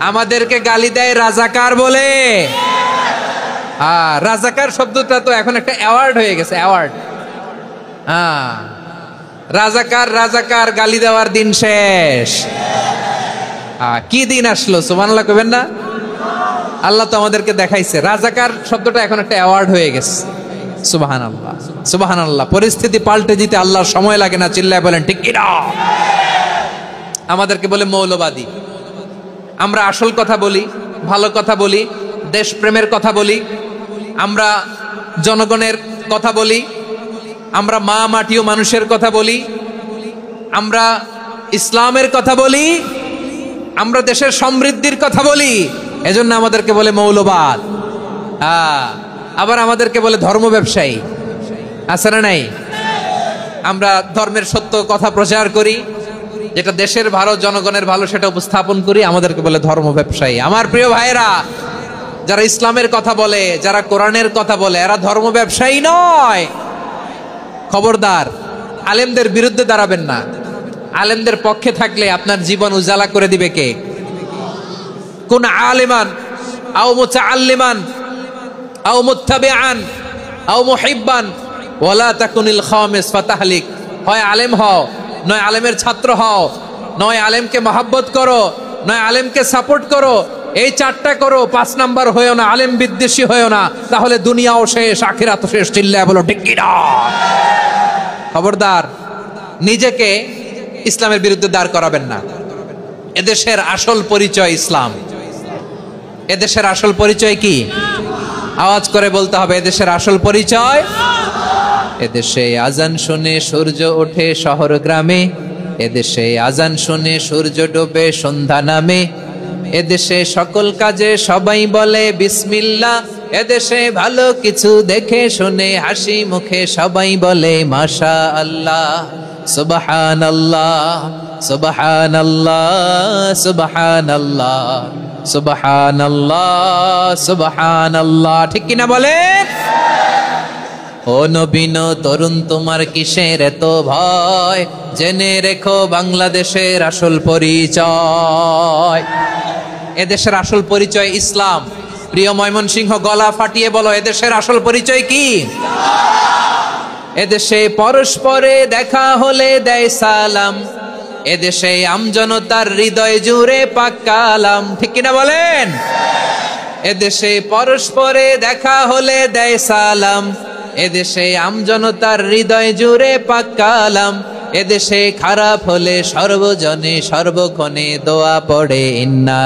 আমাদেরকে গালি দেয় রাজাকার বলে। রাজাকার শব্দটা তো এখন একটা অ্যাওয়ার্ড হয়ে গেছে, অ্যাওয়ার্ড। রাজাকার রাজাকার গালি দেওয়ার দিন শেষ। কি দিন আসলো, সুবহানাল্লাহ কইবেন না? আল্লাহ তো আমাদেরকে দেখাইছে। রাজাকার শব্দটা এখন একটা অ্যাওয়ার্ড হয়ে গেছে। সুবহানাল্লাহ, সুবহানাল্লাহ। পরিস্থিতি পাল্টে দিতে আল্লাহর সময় লাগে না, চিল্লায় বলেন ঠিক কি না? আমাদেরকে বলে মৌলবাদী। আমরা আসল কথা বলি, ভালো কথা বলি, দেশপ্রেমের কথা বলি, আমরা জনগণের কথা বলি, আমরা মা মাটি ও মানুষের কথা বলি, আমরা ইসলামের কথা বলি, আমরা দেশের সমৃদ্ধির কথা বলি। এজন্য আমাদেরকে বলে মৌলবাদ। আবার আমাদেরকে বলে ধর্ম ব্যবসায়ী। আছে না নাই? আমরা ধর্মের সত্য কথা প্রচার করি, যেটা দেশের ভালো, জনগণের ভালো, সেটা উপস্থাপন করি, আমাদেরকে বলে ধর্ম ব্যবসায়ী। আমার প্রিয় ভাইরা, যারা ইসলামের কথা বলে, যারা কোরআনের কথা বলে, এরা ধর্ম ব্যবসায়ী নয়। খবরদার, আলেমদের বিরুদ্ধে দাঁড়াবেন না। আলেমদের পক্ষে থাকলে আপনার জীবন উজালা করে দিবে কে? কোন আলিমান আও মুতাআল্লিমান আও মুত্তাবিআন আও মুহিব্বান ওয়ালা তাকুনিল খামিস ফাতাহলিক। হয় আলেম হও, নয় আলেমের ছাত্র হও, নয় আলেমকে মহব্বত করো, নয় আলেমকে সাপোর্ট করো। এই চারটা করো, 5 নাম্বার হয়েও না, আলেম বিদ্বেষী হয়েও না, তাহলে দুনিয়াও শেষ, আখিরাতও শেষ। চিল্লায় বলো ঠিক কি না? খবরদার, নিজেকে ইসলামের বিরুদ্ধে দাঁড় করাবেন না। এদেশের আসল পরিচয় ইসলাম। এদেশের আসল পরিচয় কি? আওয়াজ করে বলতে হবে, এদেশের আসল পরিচয়। এদেশে আজান শুনে সূর্য ওঠে শহর গ্রামে, এদেশে আজান শুনে সূর্য ডোবে সন্ধ্যা নামে, এদেশে সকল কাজে সবাই বলে বিসমিল্লাহ, এদেশে ভালো কিছু দেখে শুনে হাসি মুখে সবাই বলে মাশাআল্লাহ। সুবহানাল্লাহ, সুবহানাল্লাহ, সুবহানাল্লাহ, সুবহানাল্লাহ, সুবহানাল্লাহ। ঠিক কিনা বলেন? ও নবীন তরুণ, তোমার কিসের এত ভয়? জেনে রেখো বাংলাদেশের আসল পরিচয়। এদেশের আসল পরিচয় ইসলাম। প্রিয় ময়মনসিংহ, গলা ফাটিয়ে বলো, এদেশের আসল পরিচয় কি? এদেশে পরস্পরে দেখা হলে দেয় সালাম, এদেশে আমজনতার হৃদয় জুড়ে পাক কালাম। ঠিক কিনা বলেন? এদেশে পরস্পরে দেখা হলে দেয় সালাম, এদেশে আমজনতার হৃদয় জুড়ে পাক কালাম, এদেশে খারাপ হলে সর্বজনে সর্বক্ষণে দোয়া পড়ে ইন্না